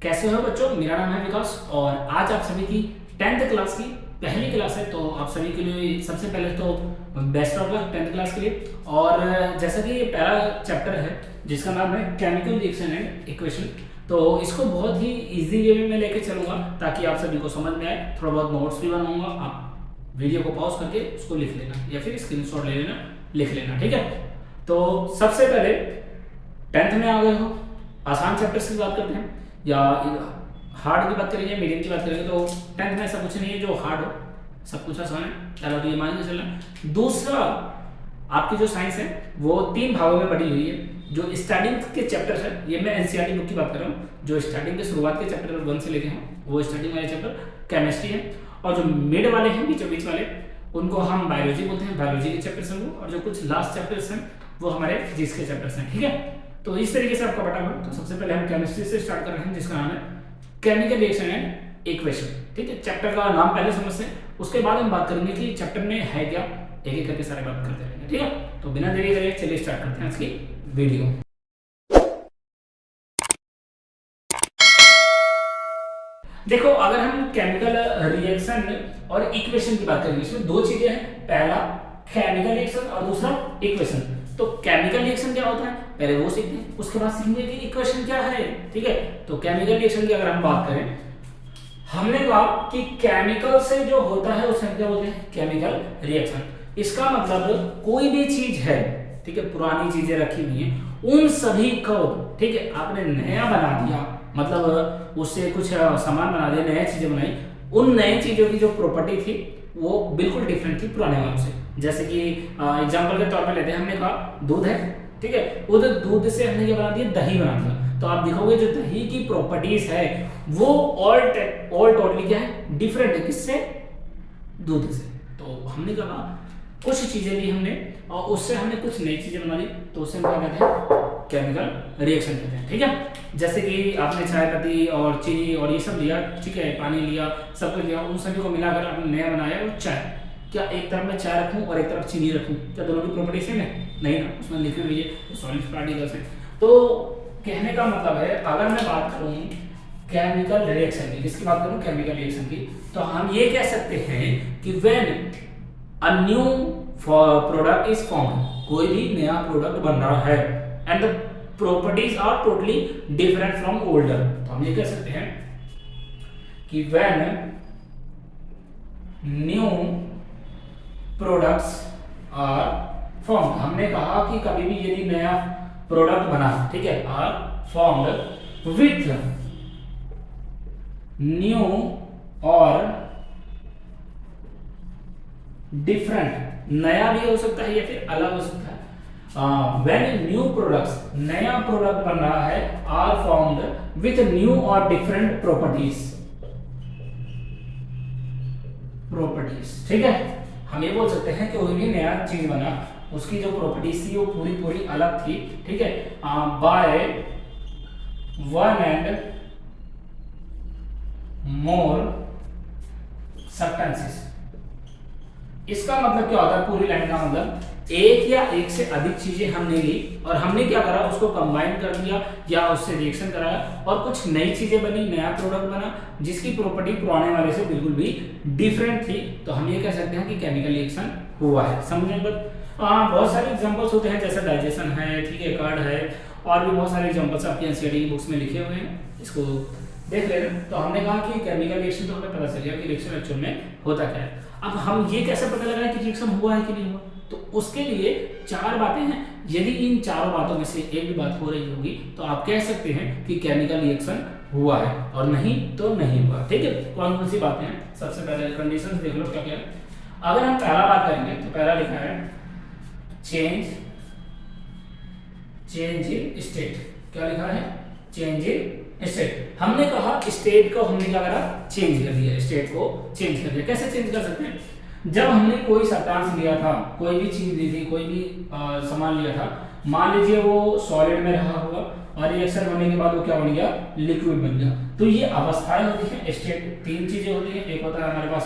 कैसे हो बच्चों, मेरा नाम है विकास और आज आप सभी की 10th क्लास की पहली क्लास है। तो आप सभी के लिए सबसे पहले तो best of luck 10th class के लिए। और जैसा कि ये पहला चैप्टर है जिसका नाम है केमिकल रिएक्शन एंड इक्वेशन, तो इसको बहुत ही इजी वे में मैं लेके चलूंगा ताकि आप सभी को समझ में आए। थोड़ा बहुत नोट्स भी बनाऊंगा, आप वीडियो को पॉज करके उसको लिख लेना या फिर स्क्रीनशॉट ले लेना, लिख लेना, ठीक है। तो सबसे पहले 10th में आ गए हो, आसान चैप्टर्स की बात करते हैं या हार्ड की बात करेंगे, मीडियम की बात करेंगे। तो 10th में ऐसा कुछ नहीं है जो हार्ड हो, सब कुछ आसान है। पहला तो ये मान के चलना। दूसरा, आपकी जो साइंस है वो 3 भागों में बटी हुई है। जो स्टार्टिंग के चैप्टर है, ये मैं एनसीईआरटी बुक की बात कर रहा हूँ, जो स्टार्टिंग के शुरुआत के चैप्टर 1 से लेके हैं वो स्टार्टिंग वाले चैप्टर केमिस्ट्री है, और जो मिड वाले हैं, बीचों बीच वाले, उनको हम बायोलॉजी बोलते हैं, बायोलॉजी के चैप्टर्स हैं वो। और जो कुछ लास्ट चैप्टर्स हैं वो हमारे फिजिक्स के चैप्टर्स हैं, ठीक है। तो इस तरीके से आपका बटा हुआ। तो सबसे पहले हम केमिस्ट्री से स्टार्ट कर रहे हैं जिसका नाम है केमिकल रिएक्शन एंड इक्वेशन, ठीक है। चैप्टर का नाम पहले समझते हैं, उसके बाद हम बात करेंगे कि चैप्टर में है क्या, एक एक करके सारे बात करते रहेंगे, ठीक है। तो बिना देरी करे चलिए स्टार्ट करते हैं आज की वीडियो। देखो, अगर हम केमिकल रिएक्शन और इक्वेशन की बात करेंगे, इसमें 2 चीजें हैं, पहला केमिकल रिएक्शन और दूसरा इक्वेशन। तो केमिकल रिएक्शन क्या होता है पहले वो सीखते हैं, उसके बाद सीखेंगे कि इक्वेशन क्या है, ठीक है। तो केमिकल रिएक्शन की अगर हम बात करें, हमने कहा कि केमिकल से जो होता है उसे हम क्या बोलते हैं, केमिकल रिएक्शन। इसका मतलब कोई भी चीज है, ठीक है, पुरानी चीजें रखी हुई हैं, उन सभी को, ठीक है, आपने नया बना दिया, मतलब उससे कुछ सामान बना दिया, नया चीजें बनाई, उन नई चीजों की जो प्रॉपर्टी थी वो बिल्कुल डिफरेंट थी पुराने वालों से। जैसे कि एग्जांपल के तौर पर लेते हैं, हमने कहा दूध है, ठीक है, वो दूध से हमने क्या बना दिया, दही बना दिया। तो आप देखोगे जो दही की प्रॉपर्टीज है वो ऑल टोटली क्या है, डिफरेंट है, किससे, दूध से। तो हमने कहा कुछ चीजें ली हमने और उससे हमने कुछ नई चीजें बना दी, तो उससे हम क्या कहते हैं, केमिकल रिएक्शन कहते हैं, ठीक है। जैसे कि आपने चाय पत्ती और चीनी और ये सब लिया, ठीक है, पानी लिया, सब कुछ लिया, उन सभी को मिलाकर आपने नया बनाया वो चाय। क्या एक तरफ मैं चाय रखूं और एक तरफ चीनी रखूं, क्या दोनों की प्रॉपर्टी सेम है? नहीं ना, उसमें लिक्विड भी है, सॉलिड पार्टिकल्स है। तो कहने का मतलब है, अगर मैं बात करूं केमिकल रिएक्शन की, किसकी बात करूं, केमिकल रिएक्शन की, तो हम ये कह सकते हैं कि when a new product is formed, कोई भी नया प्रोडक्ट बन रहा है and the properties are totally different from older, तो हम ये कह सकते हैं कि when new products are formed, हमने कहा कि कभी भी यदि नया प्रोडक्ट बना, ठीक है, आर फॉर्म्ड विथ न्यू और डिफरेंट, नया भी हो सकता है या फिर अलग हो सकता है। व्हेन न्यू प्रोडक्ट्स, नया प्रोडक्ट बन रहा है, आर फॉर्म्ड विथ न्यू और डिफरेंट प्रॉपर्टीज, ठीक है। हम ये बोल सकते हैं कि कोई भी नया चीज बना, उसकी जो प्रॉपर्टीज थी वो पूरी अलग थी, ठीक है, बाय 1 एंड मोर सब्सटेंसेस। इसका मतलब क्या होता है, पूरी लाइन का मतलब एक या एक से अधिक चीजें हमने ली और हमने क्या करा, उसको कंबाइन कर दिया या उससे रिएक्शन कराया और कुछ नई चीजें बनी, नया प्रोडक्ट बना जिसकी प्रॉपर्टी पुराने वाले से बिल्कुल भी डिफरेंट थी। तो हम ये कह सकते हैं कि केमिकल रिएक्शन हुआ है। समझने पर बहुत सारे एग्जांपल्स होते हैं, जैसे डाइजेशन है, ठीक है, कार्ड है, और भी बहुत सारे एग्जांपल्स आपकी एनसीईआरटी की बुक्स में लिखे हुए हैं, इसको देख लेना। तो हमने कहा कि केमिकल रिएक्शन, तो हमें पता चल गया कि रिएक्शन एक्चुअल में होता क्या है। अब हम ये कैसे पता लगाएं कि रिएक्शन हुआ है कि नहीं हुआ, तो उसके लिए 4 बातें हैं। यदि इन 4 बातों में से एक भी बात हो रही होगी तो आप कह सकते हैं कि केमिकल रिएक्शन हुआ है, और नहीं तो नहीं हुआ, ठीक है। कौन कौन सी बातें हैं, सबसे पहले कंडीशंस देख लो क्या क्या है। अगर हम पहला बात करेंगे तो पहला लिखा है चेंज इन स्टेट। क्या लिखा है, चेंज इन स्टेट। हमने कहा स्टेट को हमने क्या करा, चेंज कर दिया, स्टेट को चेंज कर दिया। कैसे चेंज कर सकते हैं, जब हमने कोई सब्सटेंस लिया था, कोई भी चीज ली थी, कोई भी सामान लिया था, मान लीजिए वो सॉलिड में रहा होगा और रिएक्शन होने के बाद वो क्या बन गया, लिक्विड बन गया। तो ये अवस्थाएं होती हैं, स्टेट 3 चीजें होती हैं, एक होता है हमारे पास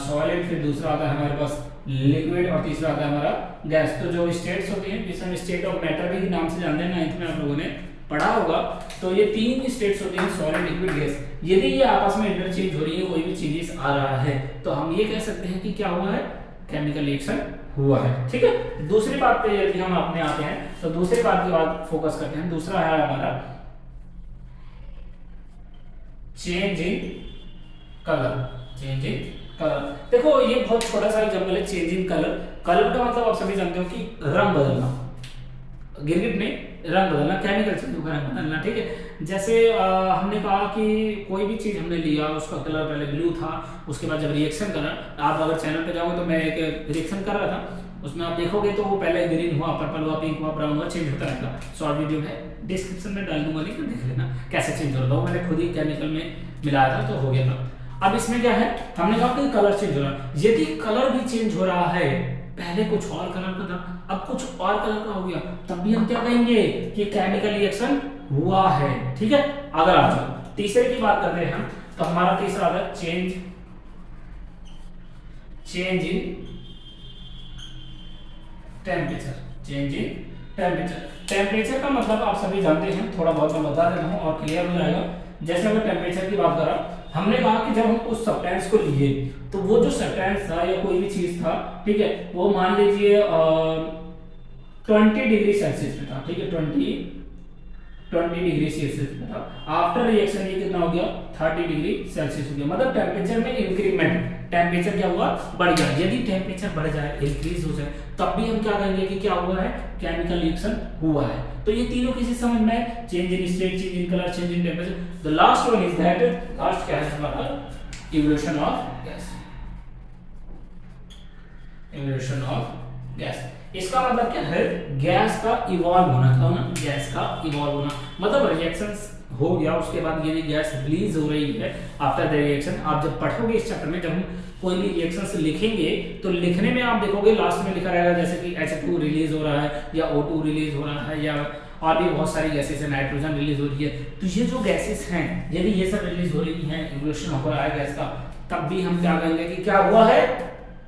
सॉलिड, फिर दूसरा आता है हमारे पास लिक्विड और तीसरा आता है हमारा गैस। तो जो स्टेट्स होती हैं, जिसे हम स्टेट ऑफ मैटर भी नाम से जानते हैं 9th में आप लोगों ने पढ़ा होगा। तो ये तीन स्टेट्स होते हैं, सॉलिड, लिक्विड, गैस। यदि ये आपस में इंटरचेंज हो रही है, कोई भी चीजेस आ रहा है, तो हम ये कह सकते हैं कि क्या हुआ है, केमिकल रिएक्शन हुआ है। ठीक है, दूसरी बात पे यदि हम अपने आते हैं तो दूसरी बात की बात फोकस करते हैं। दूसरा है हमारा change in colour. Change in colour, देखो ये बहुत छोटा सा एग्जांपल है, चेंज इन कलर। कलर का मतलब आप सभी जानते हो कि रंग बदलना, गिरगिट में रंग बदलना, केमिकल चीजों का रंग बदलना। ठीक है, जैसे हमने कहा कि कोई भी चीज हमने लिया, उसका कलर पहले ब्लू था, उसके बाद जब रिएक्शन करा, आप अगर चैनल पे जाओगे तो मैं एक रिएक्शन कर रहा था, उसमें आप देखोगे तो वो पहले ग्रीन हुआ, पर्पल हुआ, पिंक हुआ, ब्राउन हुआ, चेंज होता रहेगा। शॉर्ट वीडियो है, डिस्क्रिप्शन में डाल दूंगा, लेकिन देख लेना कैसे चेंज होता है। मैंने खुद ही केमिकल में मिलाया था तो हो गया था। अब इसमें क्या है, हमने कहा कि कलर चेंज हो रहा है। यदि कलर भी चेंज हो रहा है, पहले कुछ और कलर का था, अब कुछ और कलर का हो गया, तब भी हम क्या कहेंगे कि केमिकल रिएक्शन हुआ है। ठीक है, अगर आ जाओ तीसरे की बात करते हैं हम, तो हमारा तीसरा आता है change in temperature. Change in temperature, temperature का मतलब आप सभी जानते हैं, थोड़ा बहुत मैं बता देता हूं और क्लियर हो जाएगा। जैसे अगर टेम्परेचर की बात करा, हमने कहा कि जब हम उस सब्सटेंस को लिए, तो वो जो सब्सटेंस था या कोई भी चीज था, ठीक है, वो मान लीजिए 20 डिग्री सेल्सियस में था। ठीक है, 20 डिग्री सेल्सियस में था। आफ्टर रिएक्शन ये कितना हो गया, 30 डिग्री सेल्सियस हो गया। मतलब टेम्परेचर में इंक्रीमेंट, टेम्परेचर क्या हुआ, बढ़ गया। यदि टेम्परेचर बढ़ जाए, इंक्रीज हो जाए, तब भी हम क्या कहेंगे कि क्या हुआ है, केमिकल रिएक्शन हुआ है। तो ये तीनों किसी समझ में है, change in state, change in colour, change in temperature. The last one is that, last क्या है हमारा, evolution of gas. Evolution of gas, इसका मतलब क्या है, गैस का इवॉल्व होना था ना, गैस का इवॉल्व होना मतलब रिएक्शंस हो गया, उसके बाद यदि गैस रिलीज हो रही है आफ्टर द रिएक्शन। आप जब पढ़ोगे इस चैप्टर में, जब हम कोई भी रिएक्शंस लिखेंगे तो लिखने में आप देखोगे लास्ट में लिखा रहेगा जैसे कि H2 रिलीज हो रहा है या O2 रिलीज हो रहा है, या और भी बहुत सारी गैसेस है, नाइट्रोजन रिलीज हो रही है। तो ये जो गैसेस हैं, यदि ये सब रिलीज हो रही हैं, इवोल्यूशन हो रहा है गैस का, तब भी हम क्या कहेंगे कि क्या हुआ है,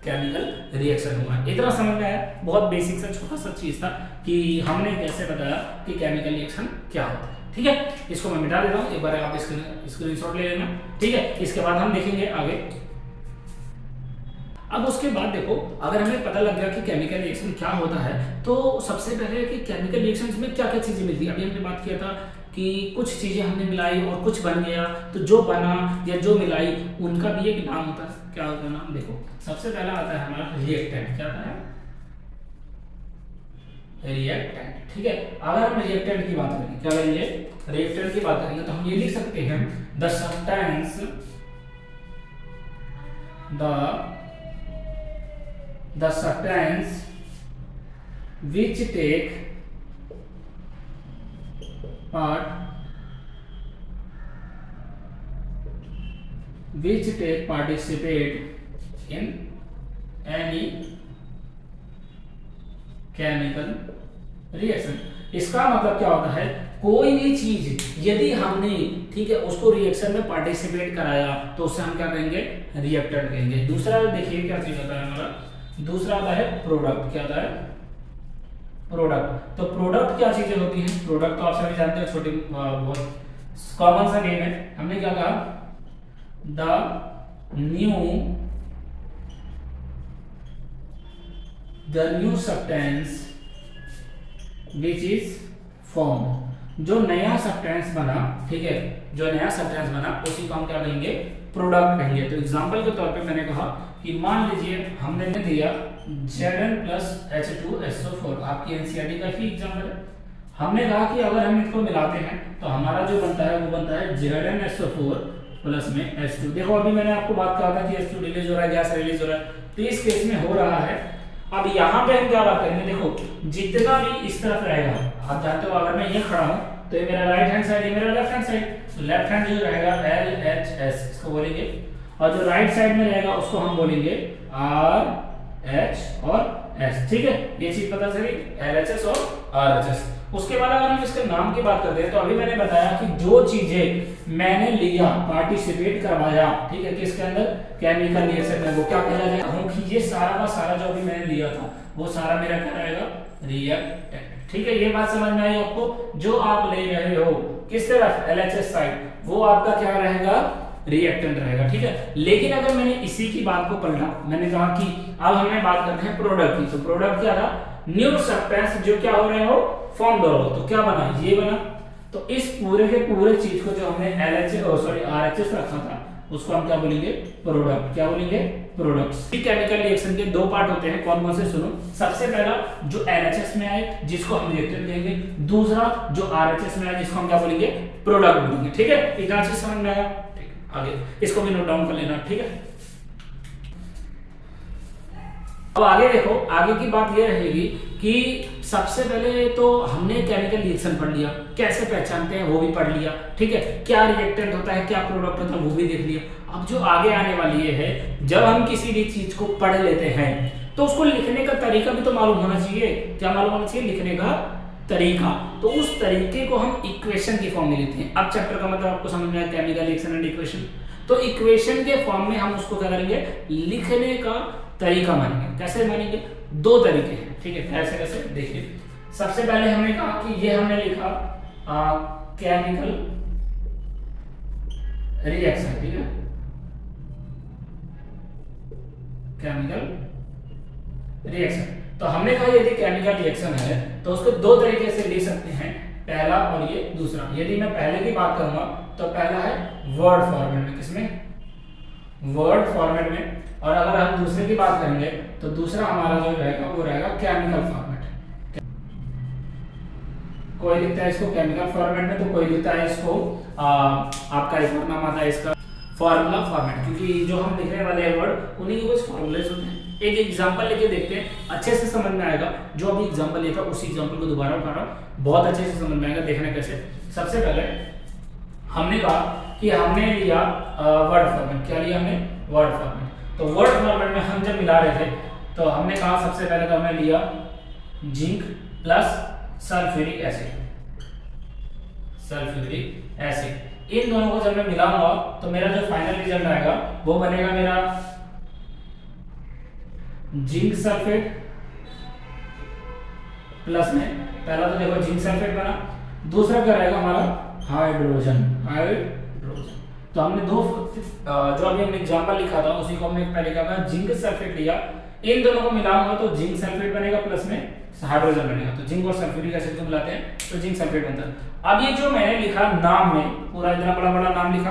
केमिकल रिएक्शन हुआ है। इतना समझ में आया, बहुत बेसिक सा छोटा सा चीज था कि हमने कैसे बताया कि केमिकल रिएक्शन क्या होता है। ठीक है, इसको मैं मिटा देता हूँ, एक बार आप स्क्रीनशॉट ले लेना। ठीक है, इसके बाद हम देखेंगे आगे। अब उसके बाद देखो, अगर हमें पता लग गया कि केमिकल रिएक्शन क्या होता है, तो सबसे पहले कि केमिकल रिएक्शंस में क्या क्या चीजें मिलती है। अभी हमने बात किया था कि कुछ चीजें हमने मिलाई और कुछ बन गया, तो जो बना या जो मिलाई उनका भी एक नाम होता है। क्या होता है नाम, देखो सबसे पहला आता है हमारा रिएक्टेंट। क्या आता है, रिएक्टेंट। ठीक है, अगर हम रिएक्टेंट की बात करेंगे, क्या करेंगे, रिएक्टेंट की बात करेंगे, तो हम ये लिख सकते हैं the substance, the substance which take participate in any chemical reaction। इसका मतलब क्या होता है, कोई भी चीज यदि हमने, ठीक है, उसको रिएक्शन में पार्टिसिपेट कराया, तो उससे हम क्या कहेंगे, रिएक्टेंट कहेंगे। दूसरा देखिए क्या चीज होता है हमारा, दूसरा आता है प्रोडक्ट। क्या आता है, प्रोडक्ट। तो प्रोडक्ट क्या चीजें होती हैं, प्रोडक्ट तो आप सभी जानते हैं, छोटी बहुत कॉमन सा नेम है। हमने क्या कहा, the new substance which is form, जो नया सब्सटेंस बना, ठीक है, जो नया सब्सटेंस बना उसी को हम क्या कहेंगे, प्रोडक्ट कहेंगे। तो एग्जांपल के तौर पे मैंने कहा कि मान लीजिए हमने दिया Zn+H2SO4, आपकी एनसीईआरटी का ही एग्जांपल है। हमने कहा कि अगर हम इनको मिलाते हैं तो हमारा जो बनता है वो बनता है ZnSO4 प्लस में H2। देखो अभी मैंने आपको बात कहा था कि H2 रिलीज हो रहा है, गैस रिलीज हो रहा है, तो इस केस में हो रहा है। अब यहाँ पे हम क्या बात करेंगे, देखो जितना भी इस तरफ रहेगा, आप जानते हो अगर मैं ये खड़ा हूँ तो ये मेरा राइट हैंड साइड, ये मेरा लेफ्ट हैंड साइड, तो लेफ्ट हैंड जो रहेगा LHS इसको बोलेंगे, और जो राइट साइड में रहेगा उसको हम बोलेंगे RH और S। ठीक है, ये चीज पता चली, LHS और RHS। उसके बाद अगर हम इसके नाम की बात करते हैं तो अभी मैंने बताया कि जो चीजें मैंने लिया, पार्टिसिपेट करवाया, ठीक है, किसके अंदर, केमिकल रिएक्शन में, वो क्या कहला जाएगा, कि ये सारा का सारा जो अभी मैंने लिया था वो सारा मेरा क्या रहेगा, रिएक्टेंट। ठीक है, ये बात समझ में आई आपको। जो आप ले रहे हो किस तरफ, एलएचएस साइड, वो आपका क्या रहेगा, रिएक्टेंट रहेगा। ठीक है, लेकिन अगर मैंने इसी की बात को पलटा, मैंने कहा कि अब हमें बात करते हैं प्रोडक्ट की, तो प्रोडक्ट क्या था, न्यू सब्सटेंस जो क्या हो रहे हो, फॉर्म हो रहा हो, तो क्या बना, ये बना। तो इस पूरे के पूरे चीज को जो हमने आरएचएस रखा था उसको हम क्या बोलेंगे, प्रोडक्ट। क्या बोलेंगे, प्रोडक्ट्स। केमिकल रिएक्शन के दो पार्ट होते हैं, कौन कौन से, सुनो। सबसे पहला जो एलएचएस में आए जिसको हम रिएक्टेंट कहेंगे, दूसरा जो आरएचएस में आए जिसको हम क्या बोलेंगे, प्रोडक्ट बोलेंगे। ठीक है, इतना चीज समझ में आया। ठीक, आगे इसको भी नोट डाउन कर लेना। ठीक है, अब आगे देखो, आगे की बात यह रहेगी कि सबसे पहले तो हमने केमिकल रिएक्शन पढ़ लिया, कैसे पहचानते हैं वो भी पढ़ लिया। ठीक है, क्या रिएक्टेंट होता है, क्या प्रोडक्ट होता है वो भी देख लिया। अब जो आगे आने वाली ये है, जब हम किसी भी चीज को पढ़ लेते हैं तो उसको लिखने का तरीका भी तो मालूम होना चाहिए। क्या मालूम होना चाहिए, लिखने का तरीका। तो उस तरीके को हम इक्वेशन की फॉर्म में लेते हैं। अब चैप्टर का मतलब आपको समझ में आया, केमिकल रिएक्शन एंड इक्वेशन। तो इक्वेशन के फॉर्म में हम उसको क्या करेंगे, लिखने का तरीका मानेंगे। कैसे मानेंगे, दो तरीके हैं। ठीक है, कैसे कैसे देखिए। सबसे पहले हमने कहा कि ये हमने लिखा केमिकल रिएक्शन। ठीक है, केमिकल रिएक्शन। तो हमने कहा यदि केमिकल रिएक्शन है तो उसको दो तरीके से ले सकते हैं, पहला और ये दूसरा। यदि मैं पहले की बात करूंगा तो पहला है वर्ड फॉर्मेट में, किसमें, वर्ड फॉर्मेट में। और अगर हम दूसरे की बात करेंगे तो दूसरा हमारा जो रहेगा वो रहेगा केमिकल फॉर्मेट। कोई लिखता है इसको केमिकल फॉर्मेट में, तो कोई लिखता है इसको आपका एक नाम आता है इसका फॉर्मूला फॉर्मेट, क्योंकि जो हम लिखने वाले हैं वर्ड उन्हीं के कुछ फॉर्मूलेज होते हैं। एक एग्जांपल लेके देखते हैं, अच्छे से समझ में आएगा। जो अभी एग्जांपल लिया था उसी एग्जांपल को दोबारा उठा रहा हूं, बहुत अच्छे से समझ में आएगा। देखना कैसे। सबसे पहले हमने कहा कि हमने लिया वर्ड फॉर्मेट। क्या लिया हमने, वर्ड फॉर्मेट। तो वर्ड फॉर्मेट में हम जब मिला रहे थे तो हमने कहा सबसे पहले तो हमने लिया zinc plus sulphuric acid. Sulphuric acid, इन दोनों को जब मैं मिलाऊंगा तो मेरा जो फाइनल रिजल्ट आएगा वो बनेगा मेरा जिंक सल्फेट प्लस में, पहला तो देखो जिंक सल्फेट बना, दूसरा क्या रहेगा हमारा हाइड्रोजन। हाइड्रोजन तो हमने दो जो अभी हमने एग्जांपल लिखा था उसी को हमने पहले क्या कहा, जिंक सल्फेट लिया। इन दोनों को मिलाऊंगा तो जिंक सल्फेट बनेगा प्लस में हाइड्रोजन बनेगा। तो जिंक और सल्फ्यूरिक एसिड को मिलाते हैं तो जिंक सल्फेट बनता है। अब ये जो मैंने लिखा नाम में, पूरा इतना बड़ा बड़ा नाम लिखा,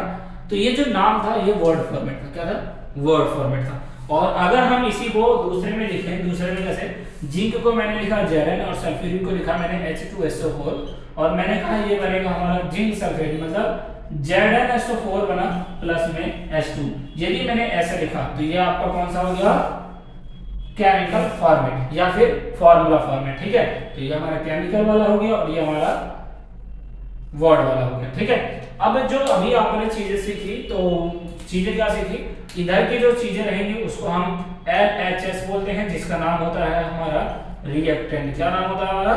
तो ये जो नाम था ये वर्ड फॉर्मेट था। क्या था, वर्ड फॉर्मेट था। और अगर हम इसी को दूसरे में लिखें, दूसरे में जैसे जिंक को मैंने लिखा Zn और सल्फ्यूरिक को लिखा मैंने H2SO4, और मैंने कहा ये बनेगा हमारा जिंक सल्फेट, मतलब ZnSO4 बना प्लस में H2। यदि मैंने ऐसा लिखा तो ये आपका कौन सा हो गया, केमिकल फॉर्मेट या फिर फॉर्मूला फॉर्मेट। ठीक है, तो ये हमारा केमिकल वाला हो गया और ये हमारा वर्ड वाला हो गया। ठीक है, अब जो अभी आपने चीजें सीखी, तो चीजें क्या सीखी, इधर की जो चीजें रहेंगी उसको हम LHS बोलते हैं, जिसका नाम होता है हमारा रिएक्टेंट। क्या नाम होता है हमारा,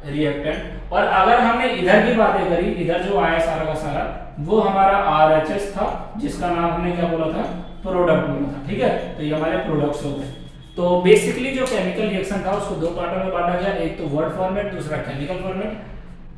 रिएक्टेंट। और अगर हमने इधर की बातें करी, इधर जो आया सारा का सारा वो हमारा RHS था, जिसका नाम हमने क्या बोला था, प्रोडक्ट बोला था। ठीक है, तो ये हमारे प्रोडक्ट्स हो गए। तो बेसिकली जो केमिकल रिएक्शन था उसको दो पार्टों में बांटा गया, एक तो वर्ड फॉर्मेट, दूसरा केमिकल फॉर्मेट।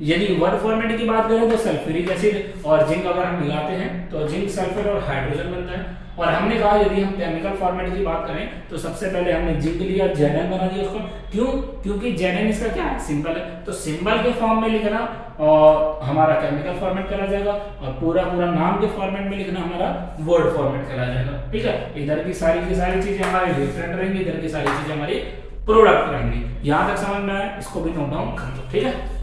यदि वर्ड फॉर्मेट की बात करें तो सल्फ्यूरिक एसिड और जिंक अगर हम मिलाते हैं तो जिंक सल्फेट और हाइड्रोजन बनता है। और हमने कहा यदि हम केमिकल फॉर्मेट की बात करें तो सबसे पहले हमने जिंक लिया, Zn बना दिया उसको। क्यों, क्योंकि Zn इसका क्या है, सिंबल है, तो सिंबल के फॉर्म में लिखना और हमारा केमिकल फॉर्मेट करा जाएगा, और पूरा पूरा नाम के फॉर्मेट में लिखना हमारा वर्ड फॉर्मेट करा जाएगा। ठीक है, इधर की सारी चीजें हमारी रिएक्टेंट रहेंगी, इधर की सारी चीजें हमारी प्रोडक्ट रहेंगी। यहां तक समझ में आया, इसको भी नोट डाउन कर दो। ठीक है।